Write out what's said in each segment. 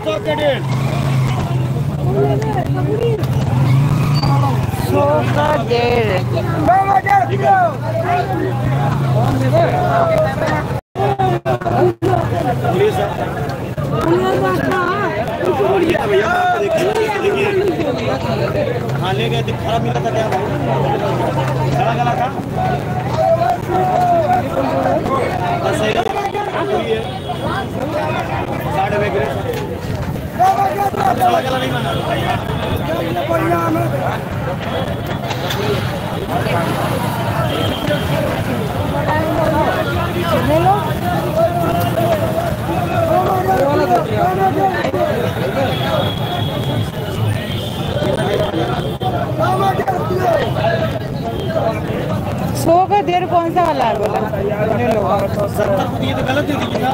100 के 1.5 100 का 1.5 हाँ ले गए थे खराब मिला था क्या गला गला था बस सही है 60 में गला नहीं माना सौ का 1.5 कौन सा वाला है बोला? 70 ये तो गलत दे दीजिए ना।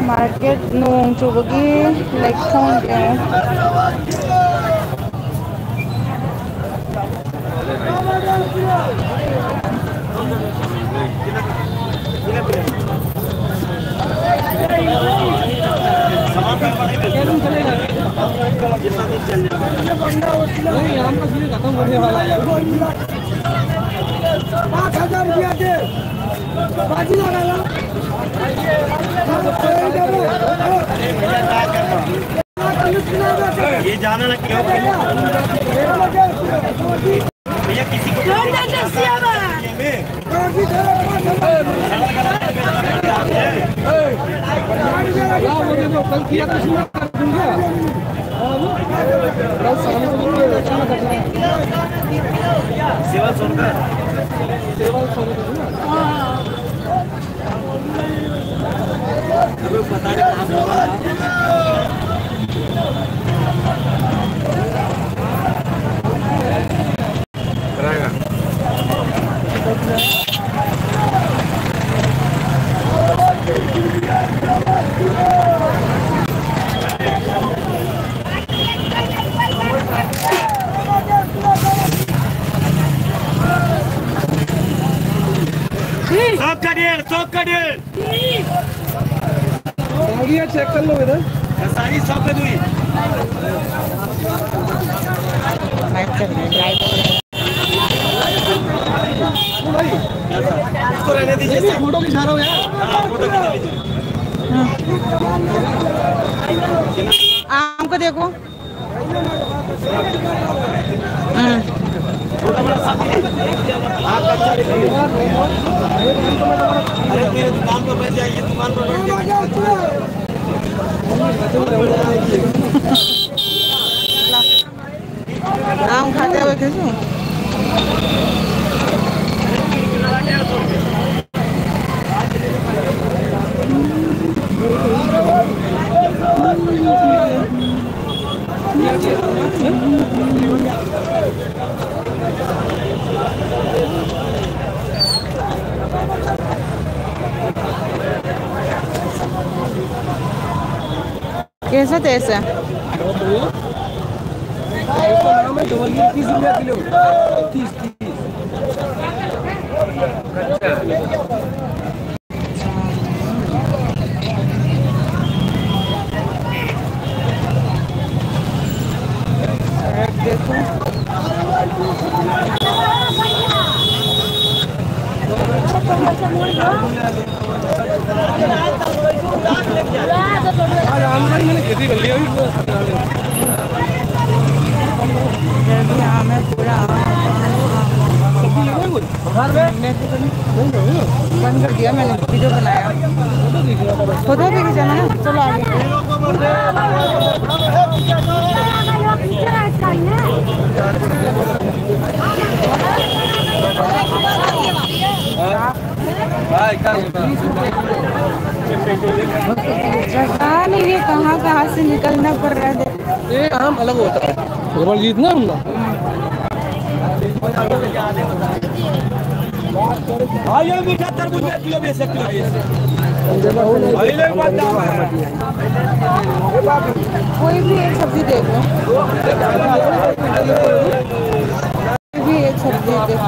Market nung chubagi like sound खत्म होने वाला है 5000 रुपया दे बाजी लगा ला ये जाना ना क्यों भैया किसी को कल किया सेवा सुनकर पता चेक कर लो इधर सारी सब पे दूरी इसको रहने दीजिए फोटो खिंचा रहा हूँ यार फोटो खिंचा लीजिए आम को देखो अरे मेरे दुकान पर बैठ जाइए दुकान पर बैठ जाइए आम खाते हुए कैसे कैसा टेस्ट है? 30 रुपया किलो 30 मैंने खेती कर लिया आम है पूरा बंद कर दिया मैंने वीडियो बनाया फोटो भी खींचाना ना चलो आगे जगह नहीं ये कहाँ से निकलना पड़ रहा है ये आम अलग होता है जीत ना हम ये मीठा तरबूज किलो बेच सकते हो कोई भी एक सब्जी देख लो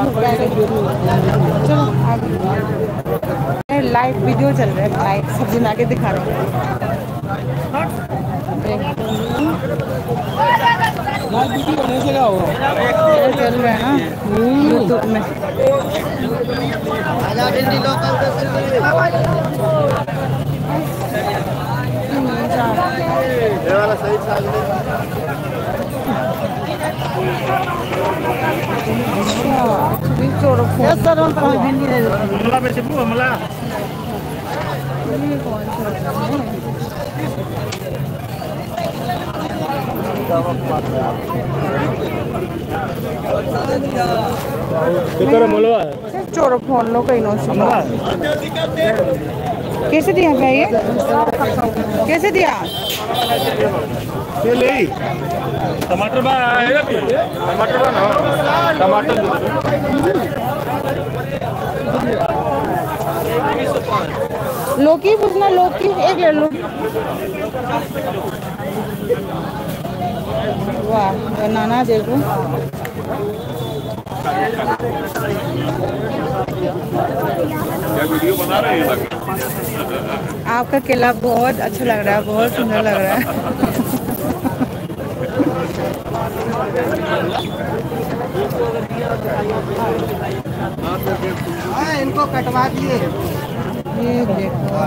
चलो आगे लाइव वीडियो चल रहा है, लाइव सब्जी ला के दिखा रहा हूँ। चल रहा है ना यूट्यूब में। चोर फोन लो कहीं नो कैसे दिया भाई ये? कैसे दिया? टमाटर बा टमाटर बा ना टमाटर लौकी पूछना, लौकी एक ले लो। वाह बनाना देखो। वीडियो बना रहे हैं। आपका केला बहुत अच्छा लग रहा है, बहुत सुंदर लग रहा है। इनको कटवा दिए। ये देखो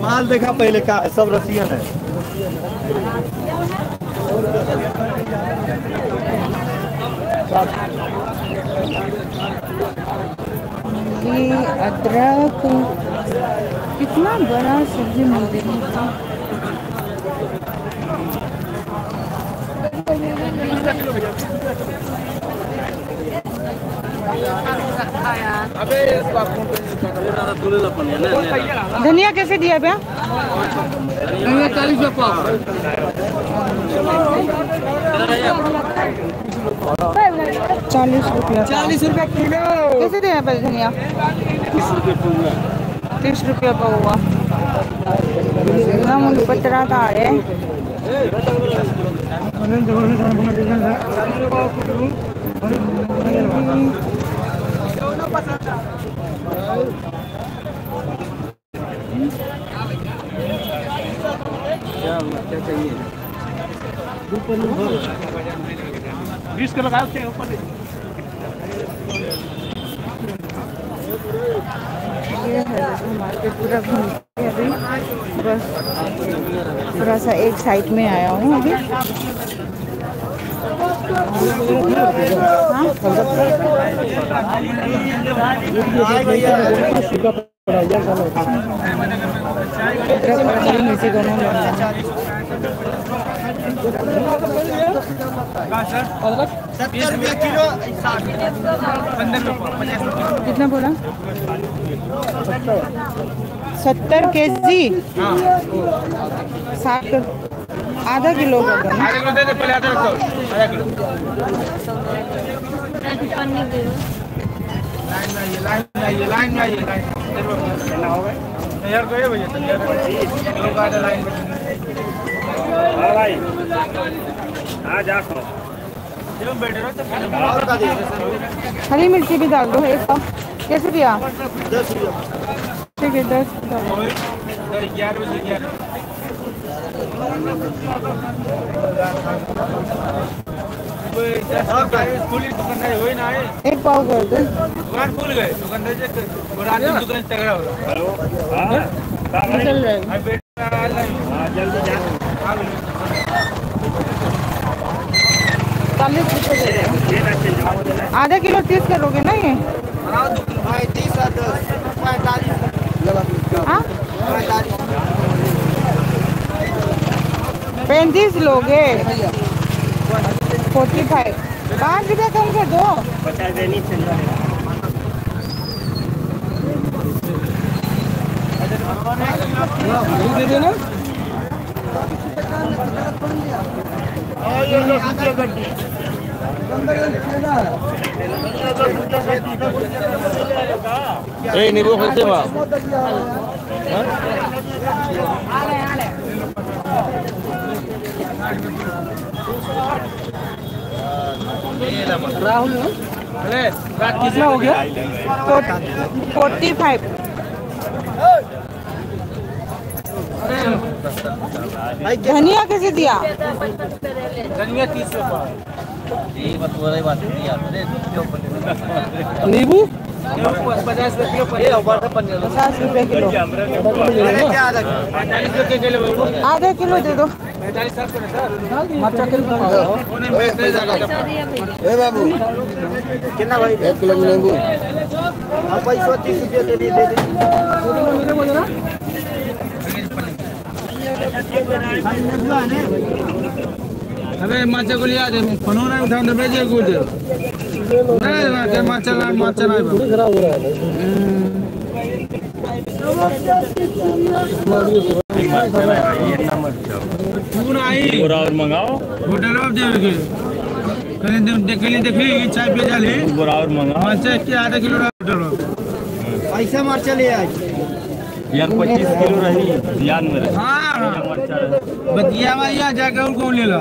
माल देखा पहले का सब रसियन है। ये अदरक कितना बड़ा सब्जी मंडी है। धनिया कैसे दिया भैया? 40 रुपया। 40 रुपया। 40 रुपया किलो। कैसे दिया पहले धनिया? 30 रुपया पावा। मुझे पचरा था है। क्या चाहिए? 20 का लगाओ क्या ऊपर। ये है मार्केट पूरा घूम के अभी बस थोड़ा सा एक साइड में आया हूँ अभी। कितना बोला? 70 केजी। 60 आधा किलो का दे दे पहले आधा किलो। लाइन यार कोई भैया भाई आ जा हरी मिर्ची भी डाल दो एक पाव। कैसे दिया? 10 रुपया। ठीक है 10। एक पाव कर दो। दुकान खुल गए दुकानदार चल रहे जल्दी जा। 40 रुपये दे रहे। आधा किलो 30 करोगे ना ये? 35 लोगे? 45 5 रुपया कम कर दो। 50 देनी दे देना। नींबू खोलते वहाँ राहुल अरे कितना हो गया 45। धनिया कैसे दिया? धनिया 30 रुपये। नींबू 50 रुपये किलो। 50 रुपए किलो। आधा किलो दे दो। मरचा किलो बाबू कितना भाई 1 किलो नींबू पैसा 30 रुपये दे दीजिए। अबे माचा को लिया दे फोनो ना उठा दे भेजे कुछ नहीं ना माचा नहीं खराब हो रहा है पूरा और मंगाओ होटल में देंगे कहीं देखी चाय पे जाले पूरा और मंगाओ माचा के आधा किलो होटल में ऐसा मरचा ले आज यार 25 किलो रही ध्यान में रहे। हाँ बतिया भैया जाके और कौन ले ला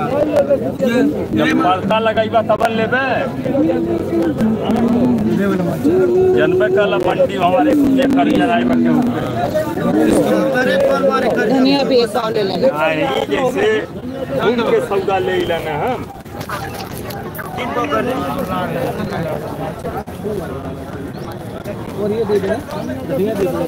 जब पलका लगाइबा तबन लेबे जनबे कल मंडी हमारे ये करिया आए बके धनिया भी 1 पाव ले लेना। जैसे उनके सौदा ले लेना हम और ये दे देना धनिया दे देना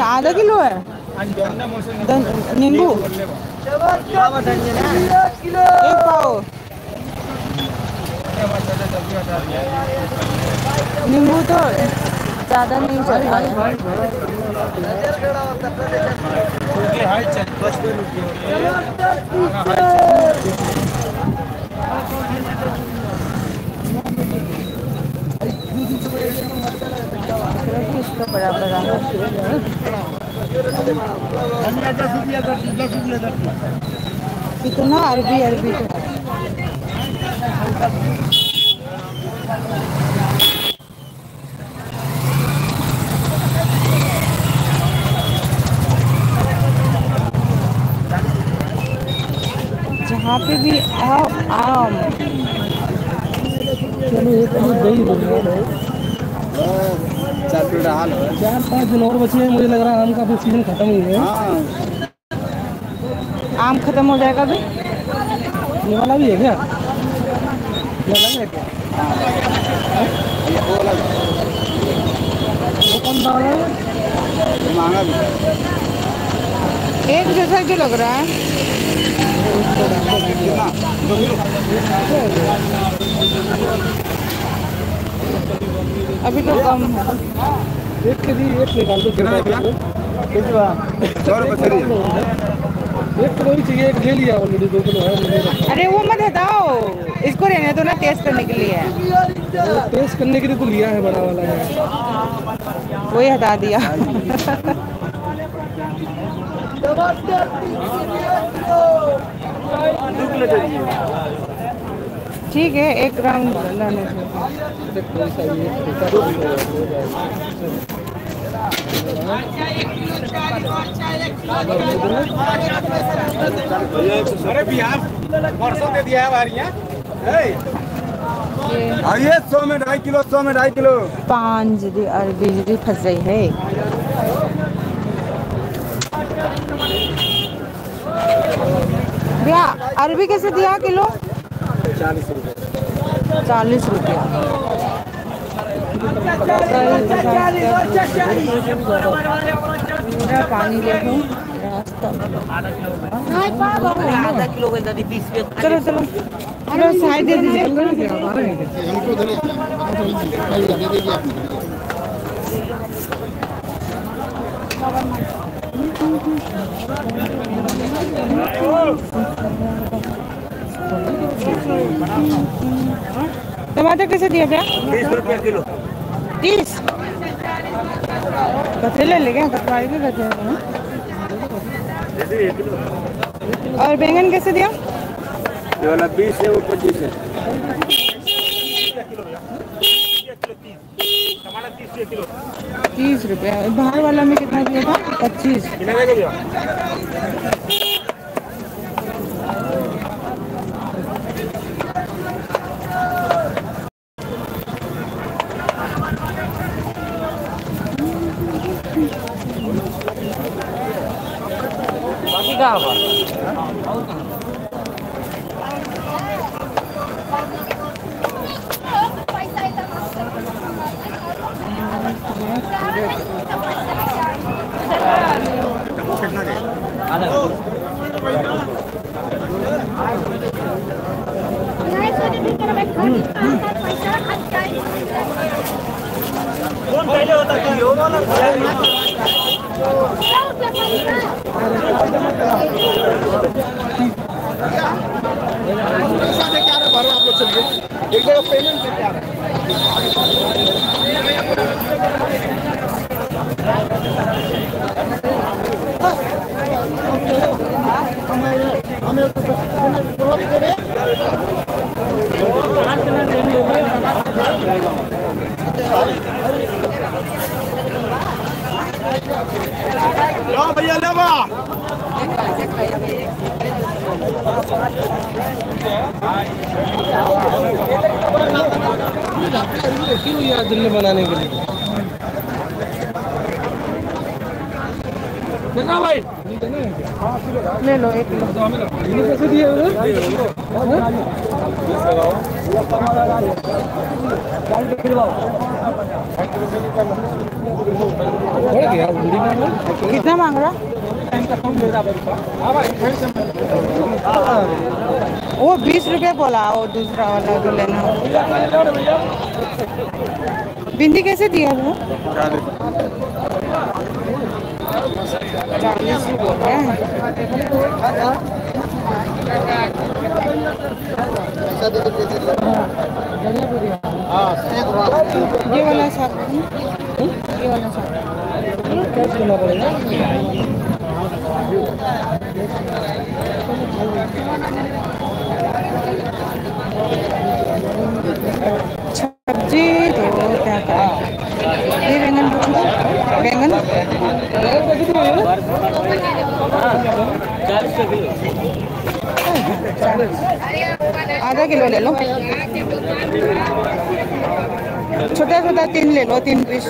आधा किलो है नींबू 1 पाव नींबू तो ज़्यादा नहीं चलता है। इसका बड़ा बड़ा कितना अरबी जहाँ पे भी आओ आम। चलो एक दही बनवा 4-5 दिन और बचे हैं। मुझे लग रहा है आम का भी सीजन खत्म ही है। आम खत्म हो जाएगा भी। ये वाला भी है क्या? ये वाला है क्या? वो कौन सा है? महंगा भी एक जैसा जो लग रहा है। अभी तो कम है। एक के लिए एक निकाल दो। 100 रुपये एक किलो ही चाहिए। एक ले लिया ऑलरेडी 2 किलो है। अरे वो मत हटाओ, इसको रहने दो ना, टेस्ट करने के लिए है। टेस्ट करने के लिए तो लिया है बड़ा वाला है। वही हटा दिया। ठीक है 1 राउंड लाने से। अरे बिहार परसों दे दिया है बारियाँ। आइए 100 में 2.5 किलो 100 में 2.5 किलो 5 बिजली फंस गई है। भैया अरबी कैसे दिया किलो? 40 रुपये। 40 रुपया। पूरा पानी देखो रास्ता। चलो चलो चलो साइड दे दीजिए। टमाटर कैसे दिया भैया? 20 रुपया किलो। 30। कतरे ले क्या? कतवाई भी कतरे हैं। और बैंगन कैसे दिया? ये वाला 20 है, वो 25 है। 30 रुपये। बाहर वाला में कितना दिया था? 25। बाकी कहाँ हुआ? कौन पहले होता है? यो वाला एक जगह पेमेंट से क्या भैया लेवा दिल्ली बनाने के लिए कितना भाई? ले लो 1 किलो। कैसे दिए उधर? कितना मांग रहा? वो 20 रुपये बोला। वो दूसरा वाला जो लेना। भिंडी कैसे दिया वो? 40 रुपये। ये वाला साग, ये वाला साग क्या करना पड़ेगा? सब्जी तो क्या करें? ये बैंगन बैंगन आधा किलो ले लो। छोटा छोटा 3 ले लो, 3 पीस।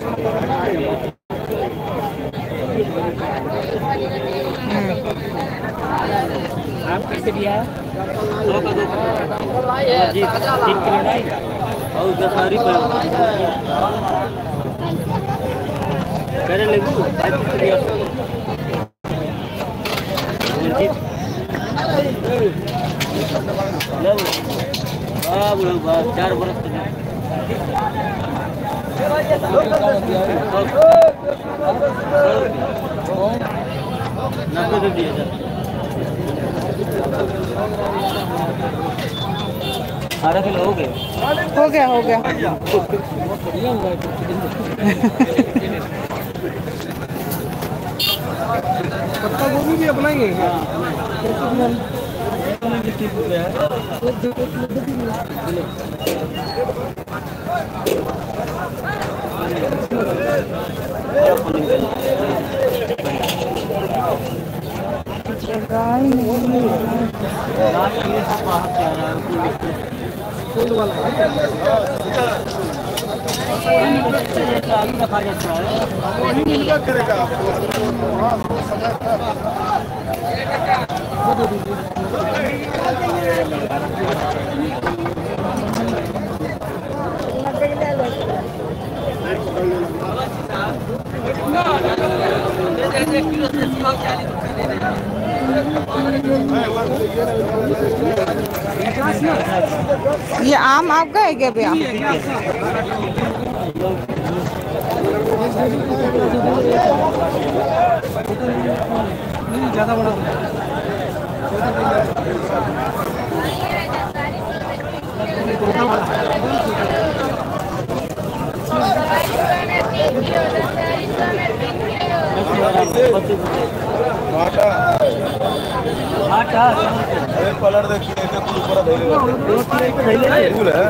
आप कैसे दिया? 2 का 2 जी 3 किलो नहीं और 10 हरी पर करे लेगू 5 दिया लो अब 4 बरस नब्बे दे दिए 18 किलो हो गए। हो गया हो गया। पत्ता गोभी भी अपनाएंगे क्या? ये आम आपका है क्या भैया? ज़्यादा बड़ा अरे कलर देखिए पूरा धैर्य है।